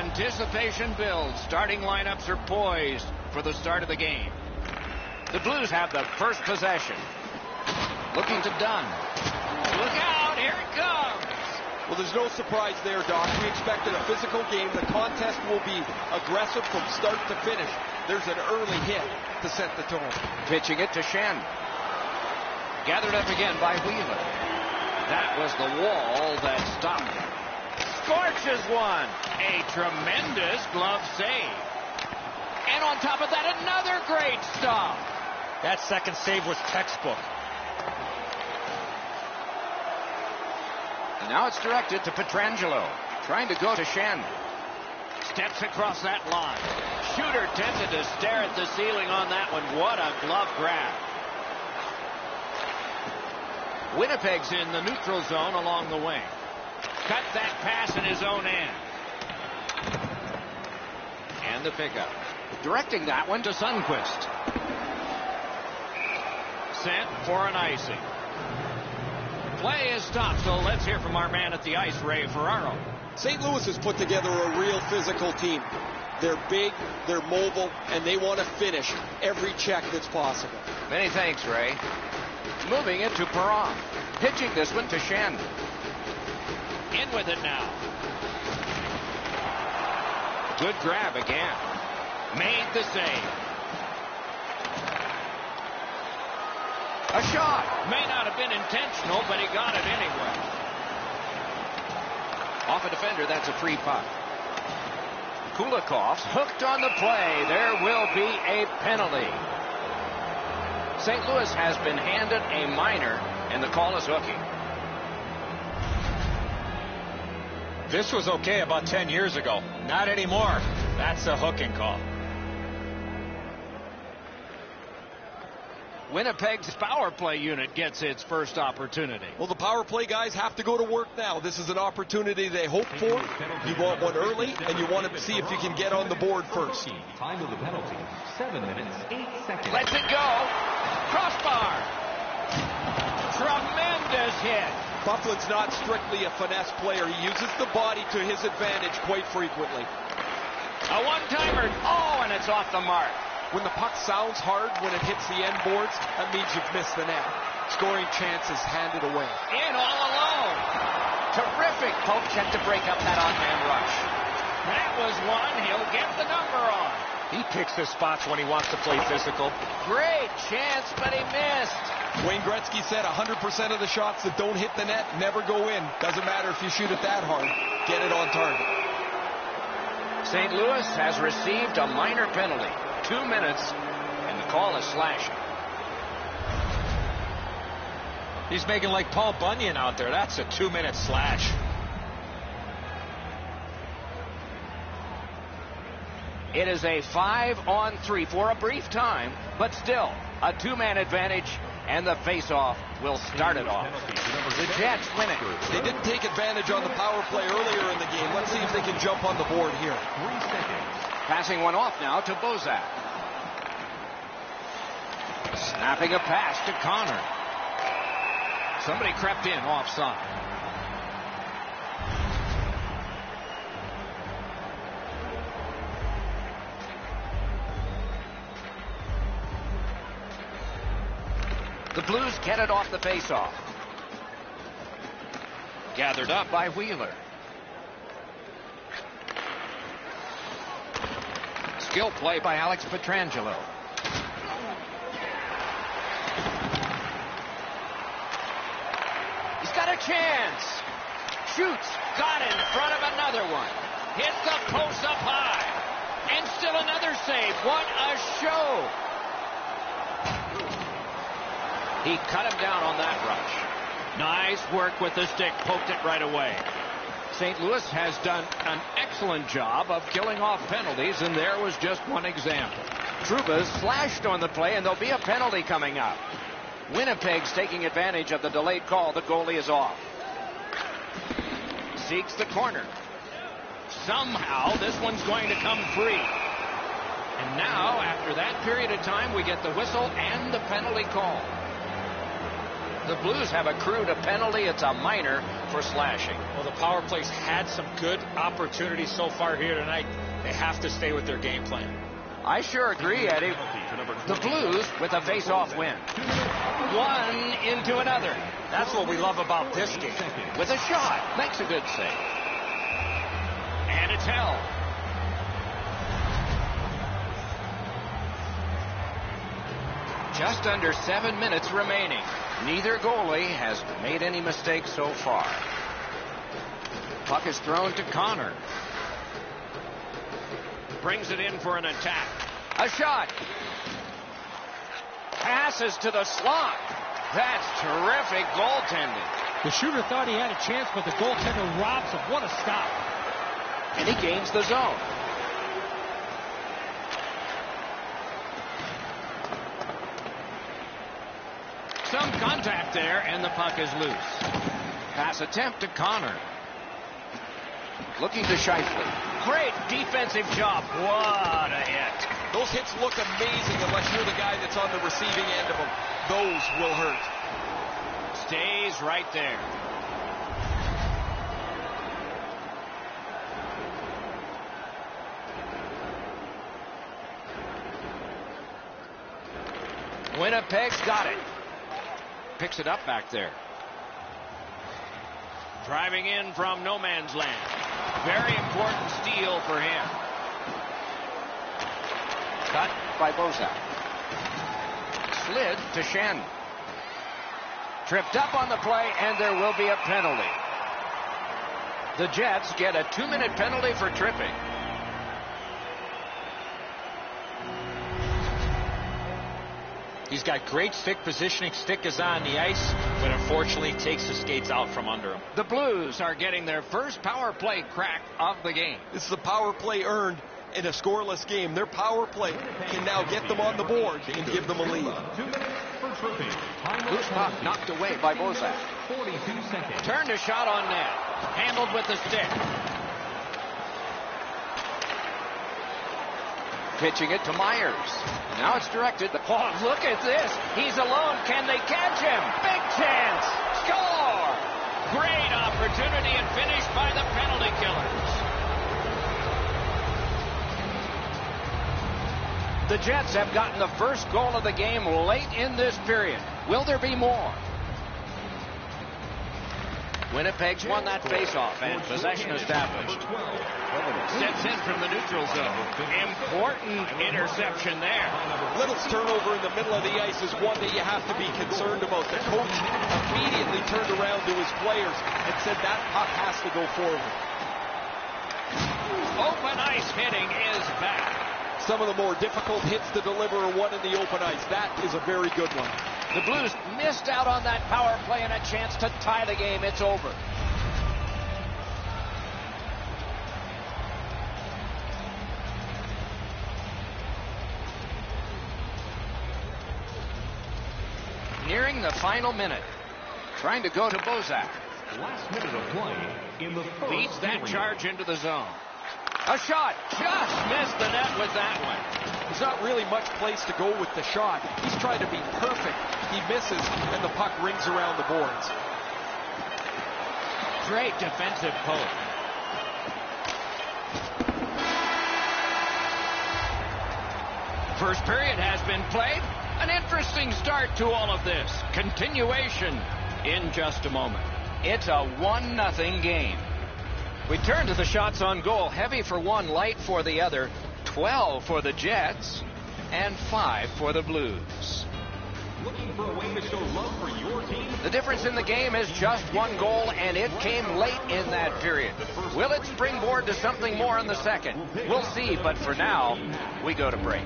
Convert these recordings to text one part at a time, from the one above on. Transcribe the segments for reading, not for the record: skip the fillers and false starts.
Anticipation builds. Starting lineups are poised for the start of the game. The Blues have the first possession. Looking to Dunn. Look out, here it comes. Well, there's no surprise there, Doc. We expected a physical game. The contest will be aggressive from start to finish. There's an early hit to set the tone. Pitching it to Shen. Gathered up again by Wheeler. That was the wall that stopped him. Scorches one. A tremendous glove save. And on top of that, another great stop. That second save was textbook. And now it's directed to Pietrangelo. Trying to go to Shen. Steps across that line. Shooter tempted to stare at the ceiling on that one. What a glove grab. Winnipeg's in the neutral zone along the wing. Cut that pass in his own end. And the pickup. Directing that one to Sundqvist. Sent for an icing. Play is stopped, so let's hear from our man at the ice, Ray Ferraro. St. Louis has put together a real physical team. They're big, they're mobile, and they want to finish every check that's possible. Many thanks, Ray. Moving it to Perron. Pitching this one to Shen. In with it now. Good grab again. Made the save. A shot. May not have been intentional, but he got it anyway. Off a defender, that's a free puck. Kulikov's hooked on the play. There will be a penalty. St. Louis has been handed a minor, and the call is hooking. This was okay about 10 years ago. Not anymore. That's a hooking call. Winnipeg's power play unit gets its first opportunity. Well, the power play guys have to go to work now. This is an opportunity they hope for. You want one early, and you want to see if you can get on the board first. Time of the penalty, 7 minutes, 8 seconds. Lets it go. Crossbar. Tremendous hit. Bufflin's not strictly a finesse player. He uses the body to his advantage quite frequently. A one-timer. Oh, and it's off the mark. When the puck sounds hard when it hits the end boards, that means you've missed the net. Scoring chances handed away. In all alone. Terrific poke check to break up that odd-man rush. That was one he'll get the number on. He picks his spots when he wants to play physical. Great chance, but he missed. Wayne Gretzky said 100% of the shots that don't hit the net never go in. Doesn't matter if you shoot it that hard. Get it on target. St. Louis has received a minor penalty. 2 minutes, and the call is slashing. He's making like Paul Bunyan out there. That's a 2-minute slash. It is a 5-on-3 for a brief time, but still a 2-man advantage, and the face-off will start it off. The Jets win it. They didn't take advantage on the power play earlier in the game. Let's see if they can jump on the board here. 3 seconds. Passing one off now to Bozak. Snapping a pass to Connor. Somebody crept in offside. The Blues get it off the faceoff. Gathered up by Wheeler. Skill play by Alex Pietrangelo. He's got a chance. Shoots. Got in front of another one. Hit the post up high. And still another save. What a show. He cut him down on that rush. Nice work with the stick. Poked it right away. St. Louis has done an excellent job of killing off penalties, and there was just one example. Trouba's slashed on the play, and there'll be a penalty coming up. Winnipeg's taking advantage of the delayed call. The goalie is off. Seeks the corner. Somehow, this one's going to come free. And now, after that period of time, we get the whistle and the penalty call. The Blues have accrued a penalty. It's a minor for slashing. Well, the power play's had some good opportunities so far here tonight. They have to stay with their game plan. I sure agree, Eddie. The Blues with a face-off win. One into another. That's what we love about this game. With a shot. Makes a good save. And it's held. Just under 7 minutes remaining. Neither goalie has made any mistakes so far. Puck is thrown to Connor. Brings it in for an attack. A shot. Passes to the slot. That's terrific goaltending. The shooter thought he had a chance, but the goaltender robs him. What a stop. And he gains the zone. Some contact there, and the puck is loose. Pass attempt to Connor. Looking to Scheifele. Great defensive job. What a hit. Those hits look amazing unless you're the guy that's on the receiving end of them. Those will hurt. Stays right there. Winnipeg's got it. Picks it up back there. Driving in from no man's land. Very important steal for him. Cut by Bozak. Slid to Shen. Tripped up on the play, and there will be a penalty. The Jets get a 2-minute penalty for tripping. He's got great stick positioning. Stick is on the ice, but unfortunately takes the skates out from under him. The Blues are getting their first power play crack of the game. This is a power play earned in a scoreless game. Their power play can now get them on the board and give them a lead. Loose puck knocked away by Bozak. 42 seconds. Turned a shot on net. Handled with the stick. Pitching it to Myers. Now it's directed. Oh, look at this. He's alone. Can they catch him? Big chance. Score! Great opportunity and finish by the penalty killers. The Jets have gotten the first goal of the game late in this period. Will there be more? Winnipeg's won that faceoff and possession established. Steps in from the neutral zone. Important interception there. Little's turnover in the middle of the ice is one that you have to be concerned about. The coach immediately turned around to his players and said that puck has to go forward. Open ice hitting is back. Some of the more difficult hits to deliver are one in the open ice. That is a very good one. The Blues missed out on that power play and a chance to tie the game. It's over. Nearing the final minute. Trying to go to Bozak. Last minute of play in the first Beats that period. charge into the zone. A shot. Just missed the net with that one. There's not really much place to go with the shot. He's trying to be perfect. He misses, and the puck rings around the boards. Great defensive poke. First period has been played. An interesting start to all of this. Continuation in just a moment. It's a 1-0 game. We turn to the shots on goal. Heavy for one, light for the other. 12 for the Jets and 5 for the Blues. Looking for a way to show love for your team? The difference in the game is just one goal, and it came late in that period. Will it springboard to something more in the second? We'll see, but for now, we go to break.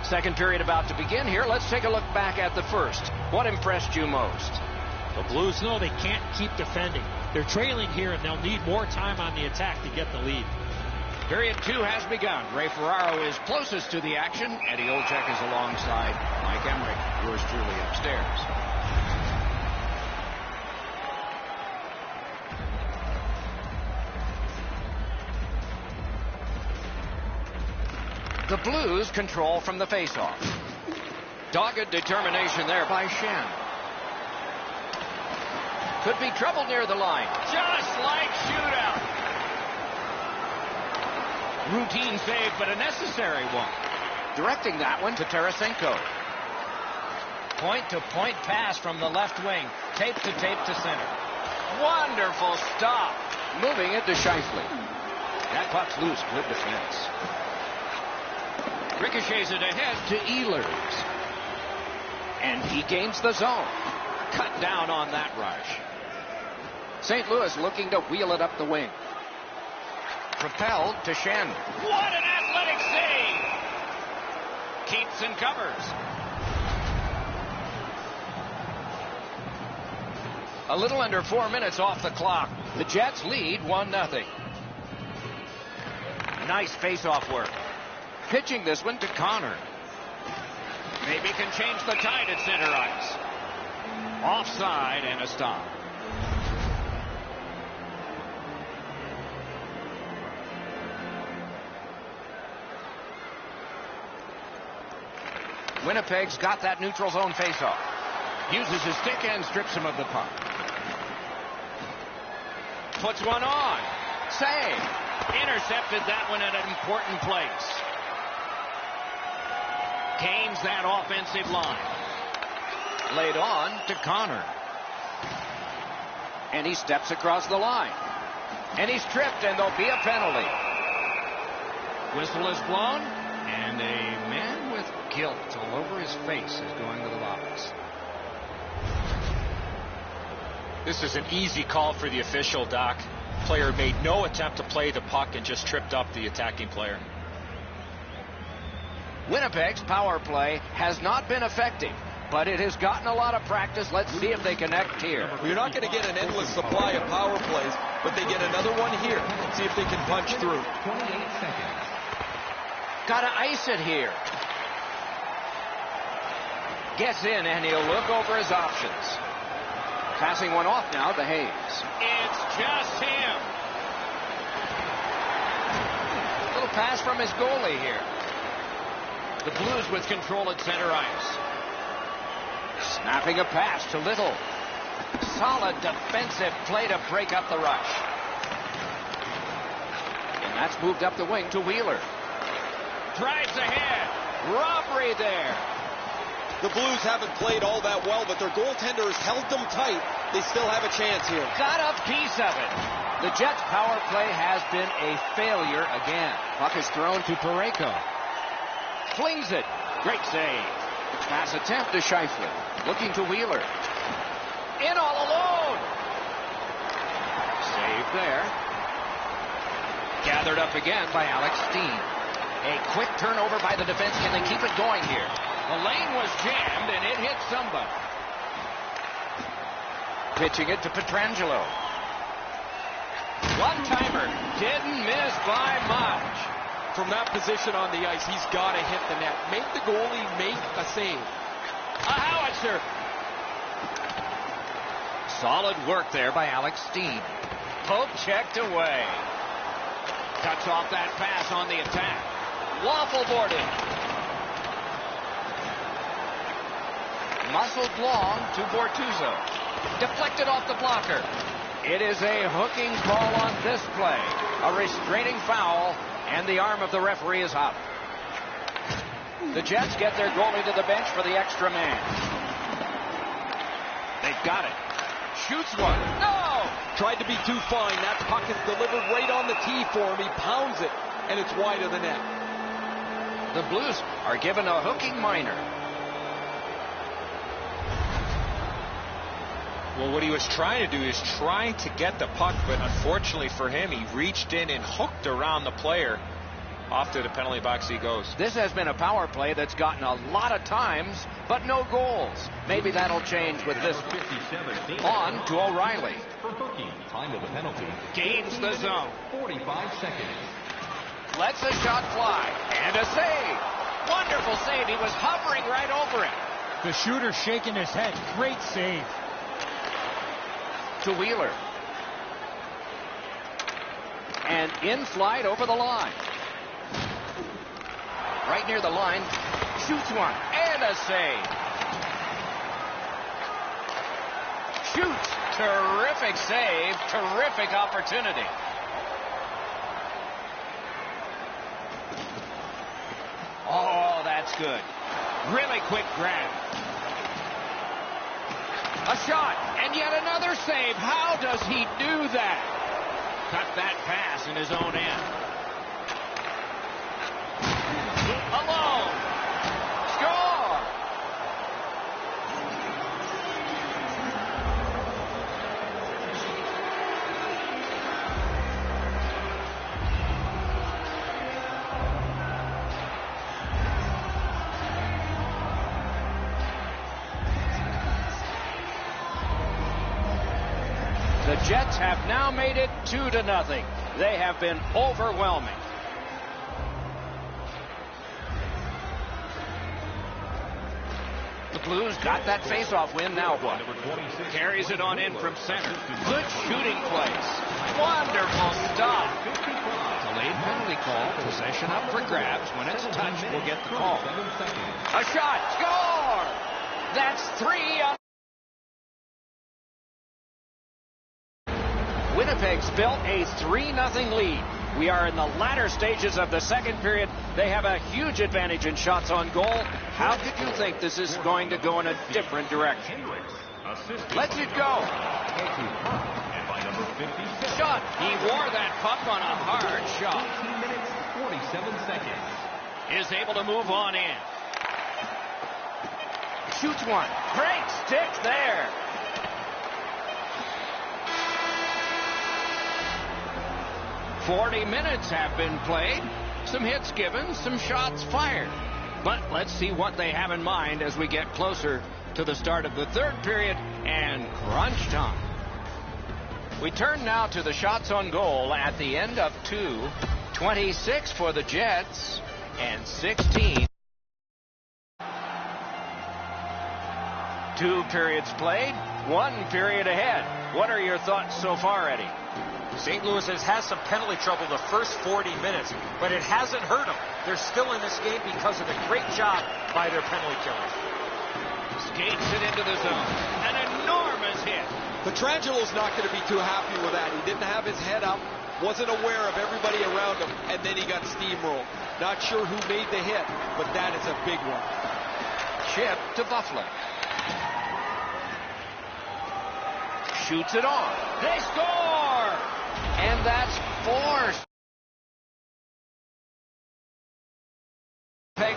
Second period about to begin here. Let's take a look back at the first. What impressed you most? The Blues know they can't keep defending. They're trailing here, and they'll need more time on the attack to get the lead. Period 2 has begun. Ray Ferraro is closest to the action. Eddie Olczyk is alongside Mike Emmerich, yours truly, upstairs. The Blues control from the faceoff. Dogged determination there by Schenn. Could be trouble near the line. Just like shootout. Routine save, but a necessary one. Directing that one to Tarasenko. Point-to-point pass from the left wing. Tape to center. Wonderful stop. Moving it to Scheifele. That puck's loose. Good defense. Ricochets it ahead to Ehlers. And he gains the zone. Cut down on that rush. St. Louis looking to wheel it up the wing. Propelled to Schenn. What an athletic save! Keeps and covers. A little under 4 minutes off the clock. The Jets lead 1-0. Nice face-off work. Pitching this one to Connor. Maybe can change the tide at center ice. Offside and a stop. Winnipeg's got that neutral zone faceoff. Uses his stick and strips him of the puck. Puts one on. Save. Intercepted that one at an important place. Gains that offensive line. Laid on to Connor. And he steps across the line. And he's tripped, and there'll be a penalty. Whistle is blown, and a man with guilt all over his face is going to the box. This is an easy call for the official, Doc. Player made no attempt to play the puck and just tripped up the attacking player. Winnipeg's power play has not been effective, but it has gotten a lot of practice. Let's see if they connect here. You're not going to get an endless supply of power plays, but they get another one here. See if they can punch through. 28 seconds. Got to ice it here. Gets in, and he'll look over his options. Passing one off now to Hayes. It's just him. Little pass from his goalie here. The Blues with control at center ice. Snapping a pass to Little. Solid defensive play to break up the rush. And that's moved up the wing to Wheeler. Drives ahead. Robbery there. The Blues haven't played all that well, but their goaltender has held them tight. They still have a chance here. Got a piece of it. The Jets' power play has been a failure again. Puck is thrown to Parayko. Flings it. Great save. Pass attempt to Scheifele. Looking to Wheeler. In all alone. Save there. Gathered up again by Alex Steen. A quick turnover by the defense. Can they keep it going here? The lane was jammed, and it hit somebody. Pitching it to Pietrangelo. One-timer. Didn't miss by much. From that position on the ice, he's got to hit the net. Make the goalie make a save. A howitzer. Solid work there by Alex Steen. Pope checked away. Cuts off that pass on the attack. Waffle boarded. Muscled long to Bortuzzo. Deflected off the blocker. It is a hooking call on this play. A restraining foul, and the arm of the referee is up. The Jets get their goalie to the bench for the extra man. They've got it. Shoots one. No! Tried to be too fine. That puck is delivered right on the tee for him. He pounds it, and it's wide of the net. The Blues are given a hooking minor. Well, what he was trying to do is trying to get the puck, but unfortunately for him, he reached in and hooked around the player. Off to the penalty box he goes. This has been a power play that's gotten a lot of times, but no goals. Maybe that'll change with this one. On to O'Reilly. For hooking, time of the penalty. Gains the zone. 45 seconds. Lets a shot fly. And a save. Wonderful save. He was hovering right over it. The shooter shaking his head. Great save. To Wheeler. And in flight over the line. Right near the line. Shoots one. And a save. Shoots. Terrific save. Terrific opportunity. Oh, that's good. Really quick grab. A shot. And yet another save. How does he do that? Cut that pass in his own end. Alone. Score. The Jets have now made it 2-0. They have been overwhelming. The Blues got that face-off win. Now what? Carries it on in from center. Good shooting place. Wonderful stuff. Delayed penalty call. Possession up for grabs. When it's touched, we'll get the call. A shot. Score! That's 3 on. Winnipeg's built a 3-0 lead. We are in the latter stages of the second period. They have a huge advantage in shots on goal. How could you think this is going to go in a different direction? Let's it go. Shot. He wore that puck on a hard shot. 18 minutes, 47 seconds. Is able to move on in. Shoots one. Great stick there. .40 minutes have been played. Some hits given, some shots fired. But let's see what they have in mind as we get closer to the start of the third period and crunch time. We turn now to the shots on goal at the end of 2. 26 for the Jets and 16. 2 periods played, 1 period ahead. What are your thoughts so far, Eddie? St. Louis has had some penalty trouble the first 40 minutes, but it hasn't hurt them. They're still in this game because of the great job by their penalty killers. Skates it into the zone. An enormous hit. Petrangelo's not going to be too happy with that. He didn't have his head up, wasn't aware of everybody around him, and then he got steamrolled. Not sure who made the hit, but that is a big one. Chip to Buffalo. Shoots it on. They score! And that's 4. Peg.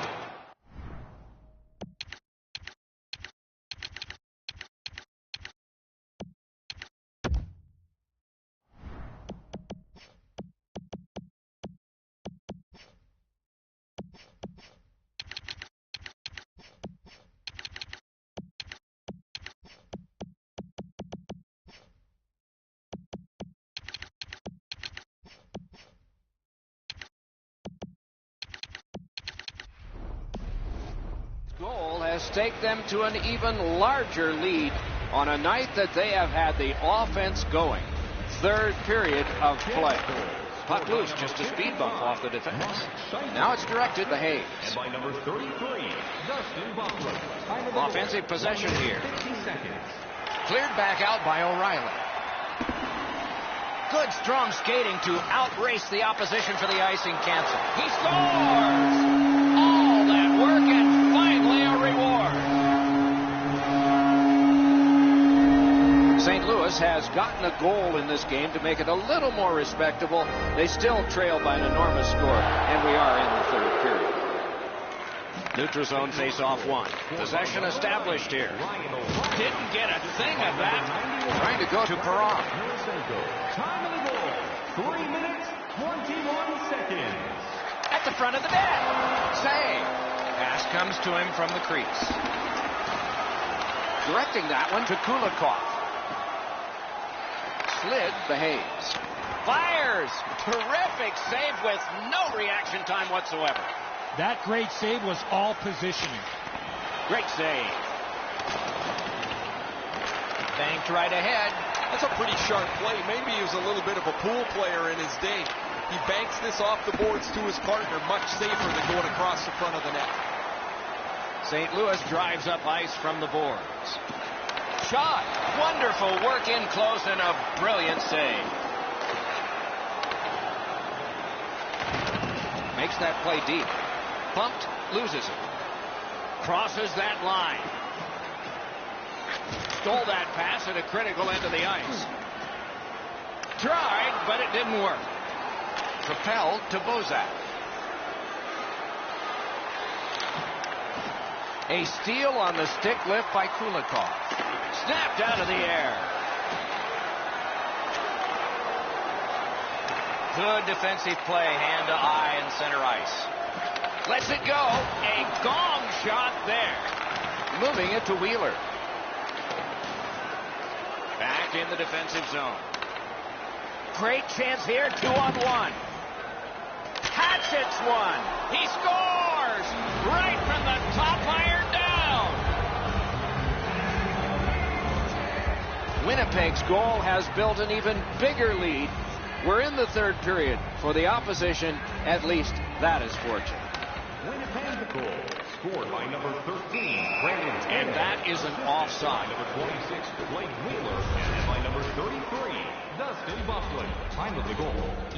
Goal has taken them to an even larger lead on a night that they have had the offense going. Third period of play. Puck loose, just a speed bump off the defense. Now it's directed to Hayes. And by number 33, Dustin Buffalo. Offensive possession here. 50 seconds. Cleared back out by O'Reilly. Good strong skating to outrace the opposition for the icing cancel. He scores! All that work and finally a reward. St. Louis has gotten a goal in this game to make it a little more respectable. They still trail by an enormous score, and we are in the third period. Neutral zone face-off 1. Possession established here. Didn't get a thing of that. Trying to go to Perron. Time of the goal, 3 minutes, 21 seconds. At the front of the net. Save. Pass comes to him from the crease. Directing that one to Kulikov. Slid behaves. Fires. Terrific save with no reaction time whatsoever. That great save was all positioning. Great save. Banked right ahead. That's a pretty sharp play. Maybe he was a little bit of a pool player in his day. He banks this off the boards to his partner, much safer than going across the front of the net. St. Louis drives up ice from the boards. Shot. Wonderful work in close and a brilliant save. Makes that play deep. Bumped, loses it. Crosses that line. Stole that pass at a critical end of the ice. Tried, but it didn't work. Propelled to Bozak. A steal on the stick lift by Kulikov. Snapped out of the air. Good defensive play, hand to eye and center ice. Lets it go. A gong shot there. Moving it to Wheeler. Back in the defensive zone. Great chance here, 2-on-1. Hatchets one. He scores right from the top iron down. Winnipeg's goal has built an even bigger lead. We're in the third period. For the opposition, at least that is fortunate. Winnipeg goal scored by number 13, Brandon. And that is an offside. Number 26, Blake Wheeler. And by number 33, Dustin Bufflin. Time of the goal.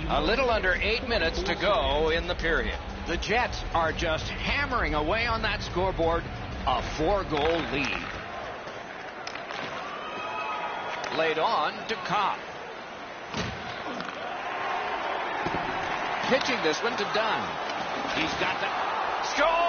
A little under 8 minutes to go in the period. The Jets are just hammering away on that scoreboard. A 4-goal lead. Laid on to Kopp. Pitching this one to Dunn. He's got the score!